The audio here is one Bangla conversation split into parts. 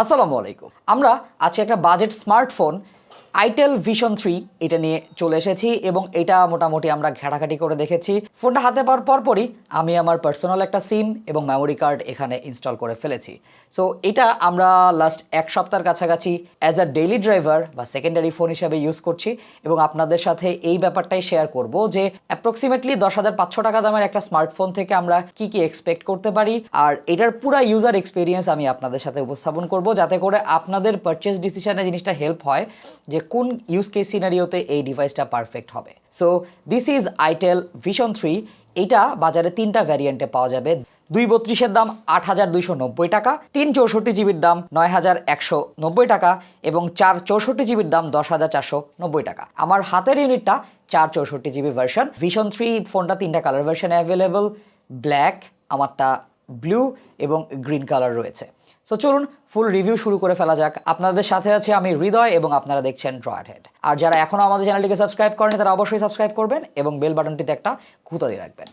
আসসালামু আলাইকুম। আমরা আজকে একটা বাজেট স্মার্টফোন আইটেল ভিশন 3 এটা নিয়ে চলে এসেছি এবং এটা মোটামুটি আমরা ঘাটাঘাটি করে দেখেছি। ফোনটা হাতে পাওয়ার পরপরই আমি আমার পার্সোনাল একটা সিম এবং মেমোরি কার্ড এখানে ইনস্টল করে ফেলেছি। সো এটা আমরা লাস্ট এক সপ্তাহের কাছাকাছি অ্যাজ আ ডেইলি ড্রাইভার বা সেকেন্ডারি ফোন হিসাবে ইউজ করছি এবং আপনাদের সাথে এই ব্যাপারটাই শেয়ার করব যে অ্যাপ্রক্সিমেটলি 10,500 টাকা দামের একটা স্মার্টফোন থেকে আমরা কি কি এক্সপেক্ট করতে পারি, আর এটার পুরো ইউজার এক্সপিরিয়েন্স আমি আপনাদের সাথে উপস্থাপন করব যাতে করে আপনাদের পারচেজ ডিসিশনে জিনিসটা হেল্প হয় যে কোন ইউজ কেস সিনারিওতে এই ডিভাইসটা পারফেক্ট হবে। So this is itel vision 3। এটা বাজারে তিনটা ভ্যারিয়েন্টে পাওয়া যাবে। 232-এর দাম 8,290 টাকা, 364 জিবির দাম 9,190 টাকা এবং 464 জিবির দাম 10,490 টাকা। আমার হাতের ইউনিটটা 464 জিবি ভার্সন। ভিশন 3 ফোনটা তিনটা কালার ভার্সনে অ্যাভেলেবল, ব্ল্যাক, আমারটা ব্লু এবং গ্রিন কালার রয়েছে। সো চলুন ফুল রিভিউ শুরু করে ফেলা যাক। আপনাদের সাথে আছে আমি হৃদয় এবং আপনারা দেখছেন ড্রয়েড। আর যারা এখনও আমাদের চ্যানেলটিকে সাবস্ক্রাইব করেনি তারা অবশ্যই সাবস্ক্রাইব করবেন এবং বেল বাটনটিতে একটা খুঁতা দিয়ে রাখবেন।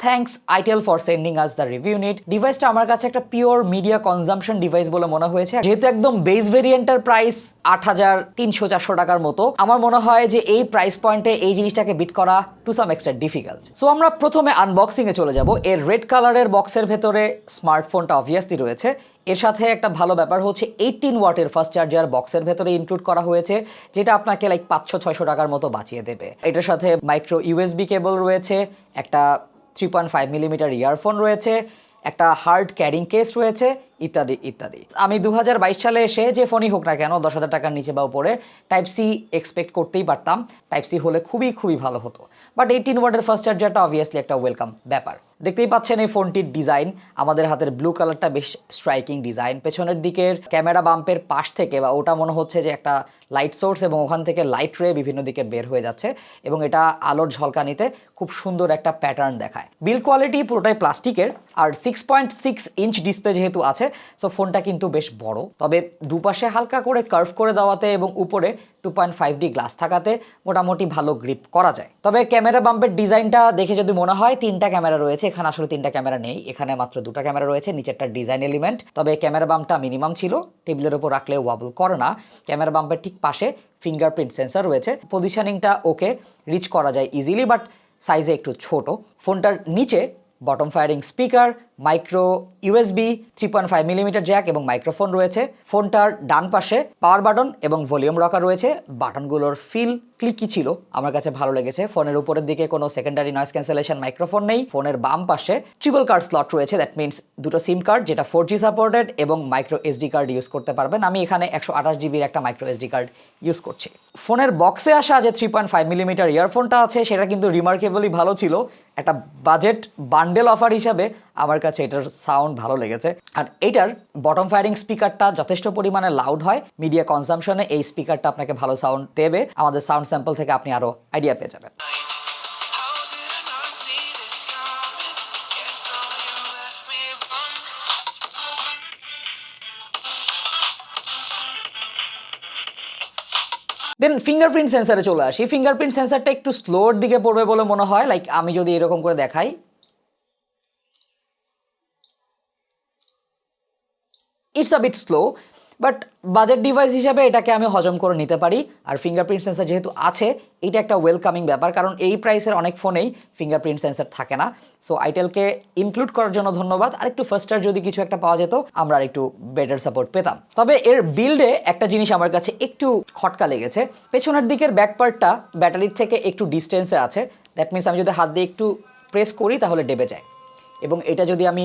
Thanks itel for sending us the review neat. ডিভাইসটা আমার কাছে একটা পিওর মিডিয়া কনজাম্পশন ডিভাইস বলে মনে হয়েছে। যেহেতু একদম বেস ভেরিয়েন্টের প্রাইস 8,300-400 টাকার মতো, আমার মনে হয় যে এই প্রাইস পয়েন্টে এই জিনিসটাকে বিট করা to some extent difficult. So আমরা প্রথমে আনবক্সিংয়ে চলে যাব। এর রেড কালারের বক্সের ভেতরে স্মার্টফোনটা অবভিয়াসলি রয়েছে। এর সাথে একটা ভালো ব্যাপার হচ্ছে 18 ওয়াটের ফাস্ট চার্জার বক্সের ভেতরে ইনক্লুড করা হয়েছে, যেটা আপনাকে লাইক 500-600 টাকার মতো বাঁচিয়ে দেবে। এটার সাথে মাইক্রো ইউএসবি কেবল রয়েছে, একটা 3.5 মিলিমিটার ইয়ারফোন রয়েছে, একটা হার্ড ক্যারিং কেস রয়েছে, ইত্যাদি ইত্যাদি। আমি 2022 সালে এসে যে ফোনই হোক না কেন 10,000 টাকার নিচে বা উপরে টাইপ সি এক্সপেক্ট করতেই পারতাম। টাইপ সি হলে খুবই ভালো হতো, বাট 18 ওয়াটের ফাস্ট চার্জারটা অবভিয়াসলি একটা ওয়েলকাম ব্যাপার। দেখতেই পাচ্ছেন এই ফোনটির ডিজাইন, আমাদের হাতের ব্লু কালারটা বেশ স্ট্রাইকিং ডিজাইন। পেছনের দিকের ক্যামেরা বাম্পের পাশ থেকে বা ওটা মনে হচ্ছে যে একটা লাইট সোর্স এবং ওখান থেকে লাইট রে বিভিন্ন দিকে বের হয়ে যাচ্ছে এবং এটা আলোর ঝলকানিতে খুব সুন্দর একটা প্যাটার্ন দেখায়। বিল্ড কোয়ালিটি পুরোটাই প্লাস্টিকের আর 6.6 ইঞ্চ ডিসপ্লে যেহেতু আছে, সো ফোনটা কিন্তু বেশ বড়। তবে দুপাশে হালকা করে কার্ভ করে দেওয়াতে এবং উপরে 2.5D গ্লাস থাকাতে মোটামুটি ভালো গ্রিপ করা যায়। তবে ক্যামেরা বাম্পের ডিজাইনটা দেখে যদি মনে হয় তিনটা ক্যামেরা রয়েছে, এখানে আসলে তিনটা ক্যামেরা নেই, এখানে মাত্র দুটো ক্যামেরা রয়েছে। নিচেরটা ডিজাইন এলিমেন্ট, তবে ক্যামেরা বাম্পটা মিনিমাম ছিল, টেবিলের উপর রাখলে ওয়াবল করে না। ক্যামেরা বাম্পের ঠিক পাশে ফিঙ্গারপ্রিন্ট সেন্সর রয়েছে। পজিশনিংটা ওকে, রিচ করা যায় ইজিলি, বাট সাইজে একটু ছোট। ফোনটার নিচে bottom firing speaker, micro USB, 3.5 millimetre Jack এবং মাইক্রোফোন রয়েছে। ফোনটার ডান পাশে পাওয়ার বাটন এবং ভলিউম রকার রয়েছে। বাটনগুলোর ফিল ক্লিকি ছিল, আমার কাছে ভালো লেগেছে। ফোনের উপরের দিকে কোনো সেকেন্ডারি নয়েজ ক্যান্সেলেশন মাইক্রোফোন নেই। ফোনের বাম পাশে ট্রিপল কার্ড স্লট রয়েছে, দ্যাট মিনস দুটো সিম কার্ড যেটা 4G সাপোর্টেড এবং মাইক্রো এসডি কার্ড ইউজ করতে পারবেন। আমি এখানে 128 জিবির একটা মাইক্রো এসডি কার্ড ইউজ করছি। ফোনের বক্সে আসা যে 3.5 মিলিমিটার ইয়ারফোনটা আছে সেটা কিন্তু রিমার্কেবলি ভালো ছিল। একটা বাজেট বান্ডেল অফার হিসাবে আমার কাছে এটার সাউন্ড ভালো লেগেছে। আর এটার বটম ফায়ারিং স্পিকারটা যথেষ্ট পরিমাণে লাউড হয়। মিডিয়া কনজাম্পশনে এই স্পিকারটা আপনাকে ভালো সাউন্ড দেবে। আমাদের সাউন্ড স্যাম্পল থেকে আপনি আরও আইডিয়া পেয়ে যাবেন। দেন ফিঙ্গারপ্রিন্ট সেন্সারে চলে আসি। ফিঙ্গারপ্রিন্ট সেন্সারটা একটু স্লোর দিকে পড়বে বলে মনে হয়। লাইক আমি যদি এরকম করে দেখাই, it's a bit slow, but budget device হিসাবে এটাকে আমি হজম করে নিতে পারি। আর ফিঙ্গারপ্রিন্ট সেন্সার যেহেতু আছে, এটা একটা ওয়েলকামিং ব্যাপার, কারণ এই প্রাইসের অনেক ফোনেই ফিঙ্গারপ্রিন্ট সেন্সার থাকে না। সো আইটেলকে ইনক্লুড করার জন্য ধন্যবাদ। আরেকটু ফাস্টার যদি কিছু একটা পাওয়া যেত আমরা আরেকটু বেটার সাপোর্ট পেতাম। তবে এর বিল্ডে একটা জিনিস আমার কাছে একটু খটকা লেগেছে। পেছনের দিকের ব্যাক পার্টটা ব্যাটারির থেকে একটু ডিস্টেন্সে আছে, দ্যাট মিনস আমি যদি হাত দিয়ে একটু প্রেস করি তাহলে ডেবে যায়, এবং এটা যদি আমি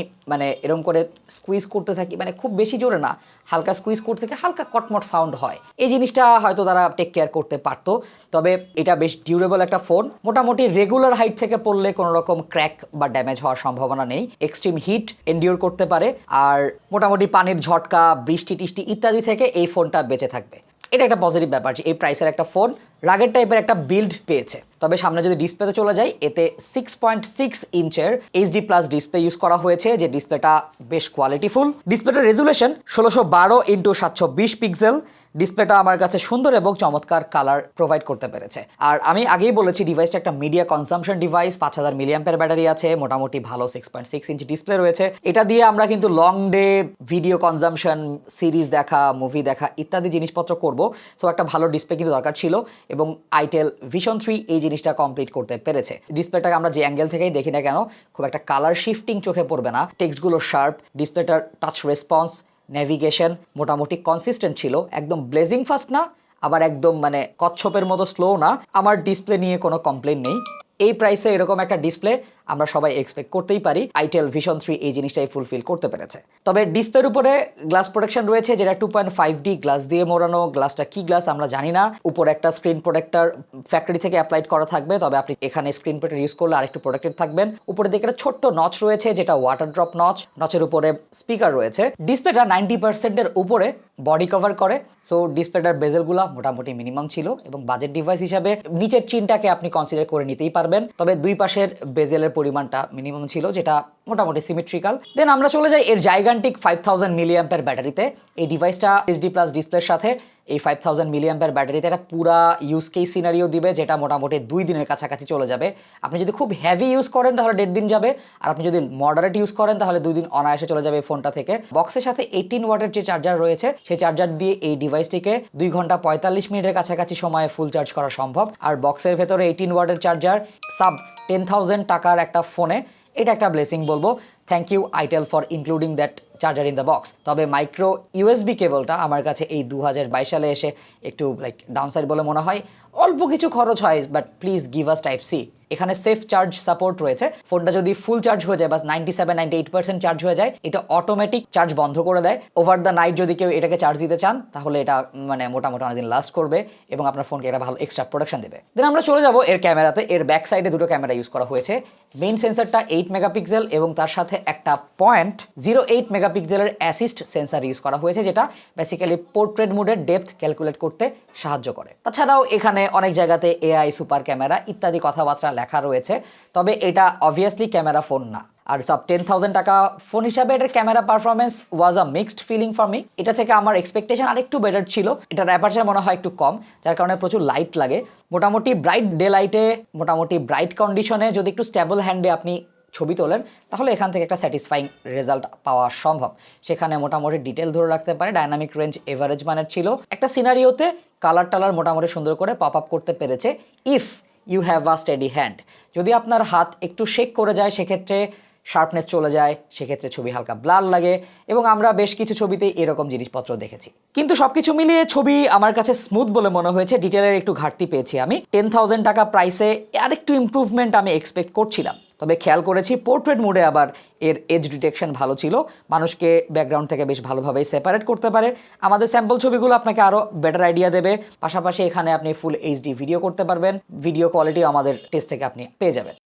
এরকম করে স্কুইজ করতে থাকি, খুব বেশি জোরে না, হালকা স্কুইজ করতে থেকে হালকা কটমট সাউন্ড হয়। এই জিনিসটা হয়তো তারা টেক কেয়ার করতে পারতো। তবে এটা বেশ ডিউরেবল একটা ফোন। মোটামুটি রেগুলার হাইট থেকে পড়লে কোনো রকম ক্র্যাক বা ড্যামেজ হওয়ার সম্ভাবনা নেই। এক্সট্রিম হিট এন্ডিওর করতে পারে, আর মোটামুটি পানির ঝটকা, বৃষ্টি টিষ্টি ইত্যাদি থেকে এই ফোনটা বেঁচে থাকবে। এটা একটা পজিটিভ ব্যাপার যে এই প্রাইসের একটা ফোন রাগের টাইপের একটা বিল্ড পেয়েছে। তবে সামনে যদি ডিসপ্লেতে চলে যাই, এতে 6.6 ইঞ্চের এইচডি প্লাস ডিসপ্লে ইউজ করা হয়েছে, যে ডিসপ্লেটা বেশ কোয়ালিটিফুল। ডিসপ্লেটার রেজুলেশন 1612x720 পিক্সেল। ডিসপ্লেটা আমার কাছে সুন্দর এবং চমৎকার কালার প্রোভাইড করতে পেরেছে। আর আমি আগেই বলেছি ডিভাইসটা একটা মিডিয়া কনজাম্পশন ডিভাইস, 5000 মিলিঅ্যাম্পের ব্যাটারি আছে, মোটামুটি ভালো 6.6 ইঞ্চি ডিসপ্লে রয়েছে। এটা দিয়ে আমরা কিন্তু long day video consumption, series দেখা, মুভি দেখা ইত্যাদি জিনিসপত্র করব। সো একটা ভালো ডিসপ্লে কিন্তু দরকার ছিল, এবং আইটেল ভিশন 3 এই জিনিসটা কমপ্লিট করতে পেরেছে। ডিসপ্লেটাকে আমরা যে অ্যাঙ্গেল থেকেই দেখি না কেন, খুব একটা কালার শিফটিং চোখে পড়বে না। টেক্সটগুলো শার্প, ডিসপ্লেটার টাচ রেসপন্স, নেভিগেশন মোটামুটি কনসিস্টেন্ট ছিল, একদম ব্লেজিং ফাস্ট না, আবার একদম মানে কচ্ছপের মতো স্লো না। আমার ডিসপ্লে নিয়ে কোনো কমপ্লেন নেই। এই প্রাইসে এরকম একটা ডিসপ্লে আমরা সবাই এক্সপেক্ট করতেই পারি। আইটেল ভিশন 3 এই জিনিসটাই ফুলফিল করতে পেরেছে। তবে ডিসপ্লের উপরে গ্লাস প্রোটেকশন রয়েছে, যেটা 2.5D গ্লাস দিয়ে মোড়ানো। গ্লাসটা কি গ্লাস আমরা জানি না। উপরে একটা স্ক্রিন প্রোটেক্টর ফ্যাক্টরি থেকে অ্যাপ্লাইড করা থাকবে, তবে আপনি এখানে স্ক্রিন প্রোটেক্টর ইউজ করলে আরেকটু প্রোটেক্টেড থাকবেন। উপরে দিকে একটা ছোট্ট নচ রয়েছে, যেটা ওয়াটার ড্রপ নচ। নচের উপরে স্পিকার রয়েছে। ডিসপ্লেটা 90%-এর উপরে বডি কভার করে। সো ডিসপ্লেটার বেজেলগুলো মোটামুটি মিনিমাম ছিল, এবং বাজেট ডিভাইস হিসাবে নিচের চিনটাকে আপনি কনসিডার করে নিতেই পারবেন। তবে দুই পাশের বেজেলের পরিমাণটা মিনিমাম ছিল, যেটা মোটামুটি সিমেট্রিক্যাল। দেন আমরা চলে যাই এর জাইগান্টিক 5000 মিলিঅ্যাম্পের ব্যাটারিতে। এই ডিভাইসটা এইচডি প্লাস ডিসপ্লের সাথে এই 5000 মিলিঅ্যাম্পের ব্যাটারিতে একটা পুরা ইউজ কেস সিনারিও দিবে, যেটা মোটামুটি 2 দিনের কাছাকাছি চলে যাবে। আপনি যদি খুব হেভি ইউজ করেন তাহলে 1.5 দিন যাবে, আর আপনি যদি মডারেট ইউজ করেন তাহলে 2 দিন অনায়াসে চলে যাবে এই ফোনটা থেকে। বক্সের সাথে 18 ওয়াটের যে চার্জার রয়েছে, সেই চার্জার দিয়ে এই ডিভাইসটিকে 2 ঘন্টা 45 মিনিটের কাছাকাছি সময়ে ফুল চার্জ করা সম্ভব। আর বক্সের ভেতরে 18 ওয়াটের চার্জার সাব 10,000 টাকার একটা ফোনে, এটা একটা ব্লেসিং বলবো। Thank you itel for including that charger in the box. তবে মাইক্রো ইউএসবি কেবলটা আমার কাছে এই 2022 সালে এসে একটু লাইক ডাউনসাইড বলে মনে হয়। অল্প কিছু খরচ হয়, but please give us type C. এখানে সেফ চার্জ সাপোর্ট রয়েছে। ফোনটা যদি ফুল চার্জ হয়ে যায় বা 97-98% চার্জ হয়ে যায়, এটা অটোমেটিক চার্জ বন্ধ করে দেয়। ওভার দ্য নাইট যদি কেউ এটাকে চার্জ দিতে চান, তাহলে এটা মানে মোটামুটি অনেকদিন লাস্ট করবে, এবং আপনার ফোনকে এটা ভালো এক্সট্রা প্রোটেকশন দেবে। দেন আমরা চলে যাব এর ক্যামেরাতে। এর ব্যাক সাইডে দুটো ক্যামেরা ইউজ করা হয়েছে। মেইন সেন্সরটা 8 মেগাপিক্সেল, এবং তার সাথে একটা 0.08 মেগাপিক্সেলের অ্যাসিস্ট সেন্সর ইউজ করা হয়েছে, যেটা বেসিক্যালি পোর্ট্রেট মোডের ডেপথ ক্যালকুলেট করতে সাহায্য করে। তাছাড়াও এখানে অনেক জায়গাতে এআই সুপার ক্যামেরা ইত্যাদি কথাবার্তা লেখা রয়েছে। তবে এটা অবভিয়াসলি ক্যামেরা ফোন না। আর সাব 10,000 টাকা ফোন হিসাবে এটার camera performance was a mixed feeling for me. এটা থেকে আমার এক্সপেকটেশন আরেকটু বেটার ছিল। এটার অ্যাপারচার মনে হয় একটু কম, যার কারণে প্রচুর লাইট লাগে। মোটামুটি ব্রাইট ডে লাইটে, মোটামুটি ব্রাইট কন্ডিশনে যদি একটু স্টেবল হ্যান্ডে আপনি ছবি তোলেন, তাহলে এখান থেকে একটা স্যাটিসফাইং রেজাল্ট পাওয়া সম্ভব। সেখানে মোটামুটি ডিটেল ধরে রাখতে পারে, ডায়নামিক রেঞ্জ এভারেজ মানের ছিল। একটা সিনারিওতে কালার টালার মোটামুটি সুন্দর করে পপ আপ করতে পেরেছে। If you have a steady hand, যদি আপনার হাত একটু শেক করে যায়, সেক্ষেত্রে শার্পনেস চলে যায়, সেক্ষেত্রে ছবি হালকা ব্লার লাগে, এবং আমরা বেশ কিছু ছবিতে এরকম জিনিসপত্র দেখেছি। কিন্তু সবকিছু মিলিয়ে ছবি আমার কাছে স্মুথ বলে মনে হয়েছে। ডিটেলের একটু ঘাটতি পেয়েছি আমি। 10,000 টাকা প্রাইসে আরেকটু ইমপ্রুভমেন্ট আমি এক্সপেক্ট করছিলাম। তবে খেয়াল করেছি পোর্ট্রেট মোডে আবার এর এজ ডিটেকশন ভালো ছিল, মানুষকে ব্যাকগ্রাউন্ড থেকে বেশ ভালোভাবেই সেপারেট করতে পারে। আমাদের স্যাম্পল ছবিগুলো আপনাকে আরও বেটার আইডিয়া দেবে। পাশাপাশি এখানে আপনি ফুল এইচডি ভিডিও করতে পারবেন। ভিডিও কোয়ালিটি আমাদের টেস্ট থেকে আপনি পেয়ে যাবেন।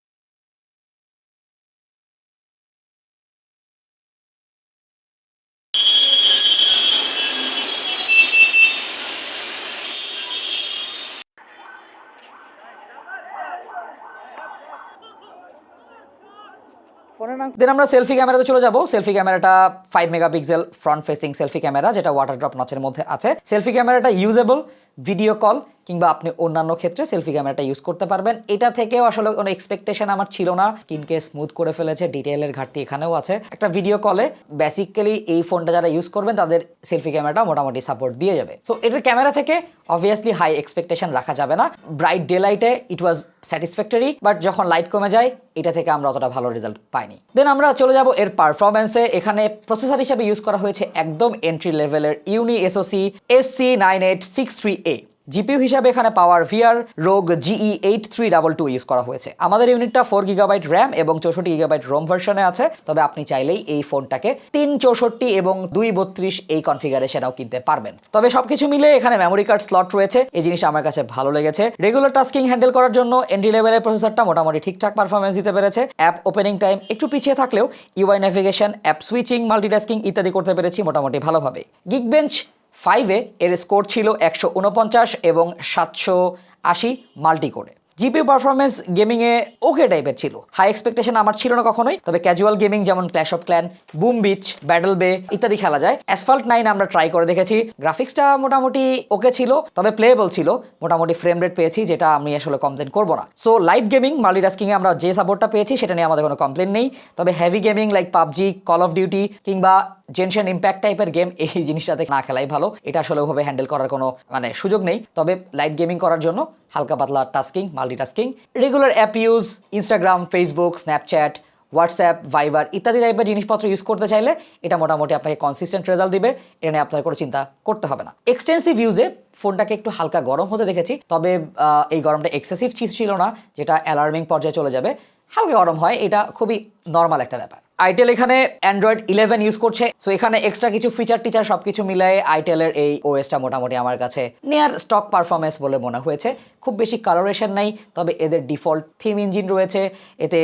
দেন আমরা সেলফি ক্যামেরাতে চলে যাব। সেলফি ক্যামেরাটা 5 megapixel front facing selfie camera, যেটা ওয়াটার ড্রপ নচের মধ্যে আছে। সেলফি ক্যামেরাটা ইউজেবল, ভিডিও কল কিংবা আপনি অন্যান্য ক্ষেত্রে সেলফি ক্যামেরাটা ইউজ করতে পারবেন। এটা থেকেও আসলে কোনো এক্সপেকটেশন আমার ছিল না। স্ক্রিনকে স্মুথ করে ফেলেছে, ডিটেইলের ঘাটতি এখানেও আছে। একটা ভিডিও কলে বেসিক্যালি এই ফোনটা যারা ইউজ করবেন তাদের সেলফি ক্যামেরাটা মোটামুটি সাপোর্ট দিয়ে যাবে। সো এটার ক্যামেরা থেকে অবভিয়াসলি হাই এক্সপেকটেশন রাখা যাবে না। ব্রাইট ডে লাইটে ইট ওয়াজ স্যাটিসফ্যাক্টরি, বাট যখন লাইট কমে যায় এটা থেকে আমরা অতটা ভালো রেজাল্ট পাইনি। দেন আমরা চলে যাব এর পারফরমেন্সে। এখানে প্রসেসর হিসেবে ইউজ করা হয়েছে একদম এন্ট্রি লেভেলের ইউনি এসওসি SC9863A। জিপিইউ হিসাবে এখানে পাওয়ার ভিআর রোগ GE8322 ইউজ করা হয়েছে। আমাদের ইউনিটটা 4 GB র্যাম এবং 64 GB রোম ভার্সনে আছে। তবে আপনি চাইলেই এই ফোনটাকে 364 এবং 232 এই কনফিগারেশনেও কিনতে পারবেন। তবে সবকিছু মিলে এখানে মেমোরি কার্ড স্লট রয়েছে, এই জিনিস আমার কাছে ভালো লেগেছে। রেগুলার টাস্কিং হ্যান্ডেল করার জন্য এন্ট্রি লেভেলের প্রসেসরটা মোটামুটি ঠিকঠাক পারফরমেন্স দিতে পেরেছে। অ্যাপ ওপেনিং টাইম একটু পিছিয়ে থাকলেও UI navigation, app switching, multitasking ইত্যাদি করতে পেরেছি মোটামুটি ভালোভাবে। গিগবেঞ্চ 5-এ এর স্কোর ছিল 149 এবং আসি মাল্টিকোরে। জিপিইউ পারফরমেন্স গেমিংয়ে ওকে টাইপের ছিল, হাই এক্সপেকটেশন আমার ছিল না কখনোই। তবে ক্যাজুয়াল গেমিং যেমন clash of clan, broom beach, battle বে ইত্যাদি খেলা যায়। অ্যাসফল্ট 9 আমরা ট্রাই করে দেখেছি, গ্রাফিক্সটা মোটামুটি ওকে ছিল, তবে প্লেয়েবল ছিল, মোটামুটি ফ্রেম রেট পেয়েছি, যেটা আমি আসলে কমপ্লেন করবো না। সো লাইট গেমিং মাল্টিটাস্কিংয়ে আমরা যে সাপোর্টটা পেয়েছি সেটা নিয়ে আমাদের কোনো কমপ্লেন নেই। তবে heavy gaming like PUBG, call of duty কিংবা জেনশন ইম্প্যাক্ট টাইপের গেম, এই জিনিসটাতে না খেলাই ভালো। এটা আসলে ওভাবে হ্যান্ডেল করার কোনো সুযোগ নেই। তবে লাইট গেমিং করার জন্য হালকা পাতলা tasking, multitasking, regular app use, Instagram, Facebook, Snapchat, WhatsApp, Viber ইত্যাদি টাইপের জিনিসপত্র ইউজ করতে চাইলে এটা মোটামুটি আপনাকে কনসিস্টেন্ট রেজাল্ট দিবে। এটা নিয়ে আপনার কোনো চিন্তা করতে হবে না। এক্সটেন্সিভ ইউজে ফোনটাকে একটু হালকা গরম হতে দেখেছি, তবে এই গরমটা এক্সেসিভ ছিল না, যেটা অ্যালার্মিং পর্যায়ে চলে যাবে। হালকা গরম হয়, এটা খুবই নর্মাল একটা ব্যাপার। আইটেল এখানে অ্যান্ড্রয়েড 11 ইউজ করছে, সো এখানে এক্সট্রা কিছু ফিচার সবকিছু মিলায়ে আইটেলের এই ওএসটা মোটামুটি আমার কাছে নিয়ার স্টক পারফরমেন্স বলে মনে হয়েছে। খুব বেশি কালারেশন নাই, তবে এদের ডিফল্ট থিম ইঞ্জিন রয়েছে, এতে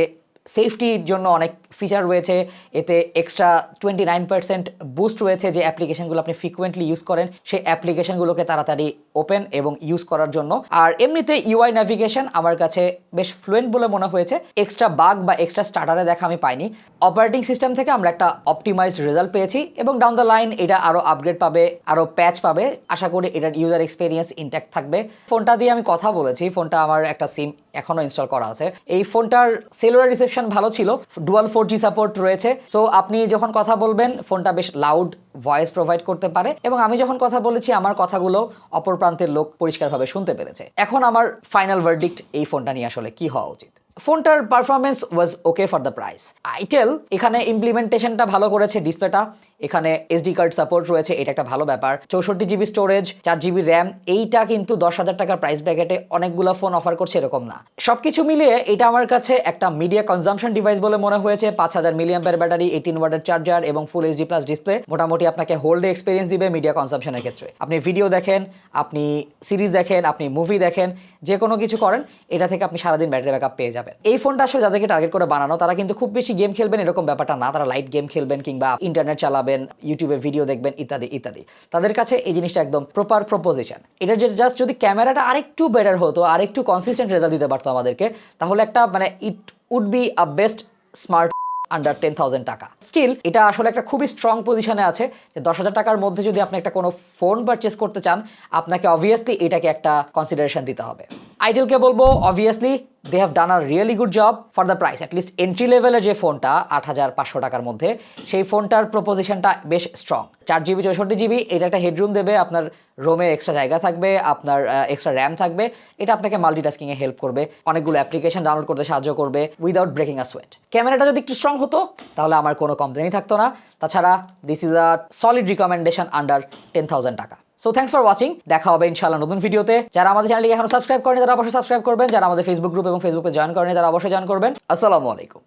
সেফটির জন্য অনেক ফিচার রয়েছে, এতে এক্সট্রা 29% বুস্ট রয়েছে, যে অ্যাপ্লিকেশনগুলো আপনি ফ্রিকুয়েন্টলি ইউজ করেন সেই অ্যাপ্লিকেশনগুলোকে তাড়াতাড়ি ওপেন এবং ইউজ করার জন্য। আর এমনিতে ইউআই ন্যাভিগেশন আমার কাছে বেশ ফ্লুয়েন্ট বলে মনে হয়েছে, এক্সট্রা বাগ বা এক্সট্রা স্টার্টারে দেখা আমি পাইনি। অপারেটিং সিস্টেম থেকে আমরা একটা অপটিমাইজড রেজাল্ট পেয়েছি এবং ডাউন দ্য লাইন এটা আরও আপগ্রেড পাবে, আরও প্যাচ পাবে। আশা করি এটার ইউজার এক্সপিরিয়েন্স ইনট্যাক্ট থাকবে। ফোনটা দিয়ে আমি কথা বলেছি, ফোনটা আমার একটা সিম এখনো ইনস্টল করা আছে। এই ফোনটার সেলুলার রিসেপশন ভালো ছিল, ডুয়াল 4G সাপোর্ট রয়েছে। সো আপনি যখন কথা বলবেন ফোনটা বেশ লাউড ভয়েস প্রোভাইড করতে পারে, এবং আমি যখন কথা বলেছি আমার কথাগুলো অপর প্রান্তের লোক পরিষ্কারভাবে শুনতে পেরেছে। এখন আমার ফাইনাল ভার্ডিক্ট এই ফোনটা নিয়ে আসলে কি হওয়া উচিত। ফোনটার performance was okay for the price. Itel এখানে ইমপ্লিমেন্টেশনটা ভালো করেছে, ডিসপ্লেটা, এখানে এসডি কার্ড সাপোর্ট রয়েছে, এটা একটা ভালো ব্যাপার। 64GB স্টোরেজ, 4GB র্যাম, এইটা কিন্তু 10,000 টাকার প্রাইস ব্র্যাকেটে অনেকগুলো ফোন অফার করছে এরকম না। সবকিছু মিলিয়ে এটা আমার কাছে একটা মিডিয়া কনজাম্পশন ডিভাইস বলে মনে হয়েছে। 5000 মিলিঅ্যাম্পিয়ার ব্যাটারি, 18 ওয়াটের চার্জার এবং ফুল এইচডি প্লাস ডিসপ্লে মোটামুটি আপনাকে হোল্ড এক্সপিরিয়েন্স দিবে মিডিয়া কনজাম্পশনের ক্ষেত্রে। আপনি ভিডিও দেখেন, আপনি সিরিজ দেখেন, আপনি মুভি দেখেন, যে কোনো কিছু করেন, এটা থেকে আপনি সারাদিন ব্যাটারি ব্যাকআপ পেয়ে যাবেন। এই ফোনটা আসলে যাদেরকে টার্গেট করে বানানো তারা কিন্তু খুব বেশি গেম খেলবেন এরকম ব্যাপারটা না, তারা লাইট গেম খেলবেন কিংবা ইন্টারনেট চালাবেন, ইউটিউবে ভিডিও দেখবেন ইত্যাদি ইত্যাদি। তাদের কাছে এই জিনিসটা একদম প্রপার প্রপোজিশন। এটার যে জাস্ট যদি ক্যামেরাটা আরেকটু বেটার হতো, আরেকটু কনসিস্টেন্ট রেজাল্ট দিতে পারতো আমাদেরকে, তাহলে একটা it would be a best smart under 10,000 টাকা। স্টিল এটা আসলে একটা খুবই স্ট্রং পজিশনে আছে যে 10,000 টাকার মধ্যে যদি আপনি একটা কোনো ফোন পারচেস করতে চান, আপনাকে অবভিয়াসলি এটাকে একটা কনসিডারেশন দিতে হবে। আইটেলকে বলবো obviously they have done a really good job for the price. At least entry লেভেলের যে ফোনটা 8,500 টাকার মধ্যে, সেই ফোনটার প্রপোজিশনটা বেশ স্ট্রং। 4GB 64GB, এটা একটা হেডরুম দেবে, আপনার রোমে এক্সট্রা জায়গা থাকবে, আপনার এক্সট্রা র্যাম থাকবে, এটা আপনাকে মাল্টিটাস্কিংয়ে হেল্প করবে, অনেকগুলো অ্যাপ্লিকেশন ডাউনলোড করতে সাহায্য করবে উইদাউট ব্রেকিং আ সোয়েট। ক্যামেরাটা যদি একটু স্ট্রং হতো তাহলে আমার কোনো কমপ্লেনই থাকতো না। তাছাড়া this is a solid recommendation under 10,000 টাকা। সো থ্যাংকস ফর ওয়াচিং, দেখা হবে ইনশাআল্লাহ নতুন ভিডিওতে। যারা আমাদের চ্যানেলকে এখনো সাবস্ক্রাইব করেনি তারা অবশ্যই সাবস্ক্রাইব করবেন, যারা আমাদের ফেসবুক গ্রুপ এবং ফেসবুকে জয়েন করেনি তারা অবশ্যই জয়েন করবেন। আসসালামু আলাইকুম।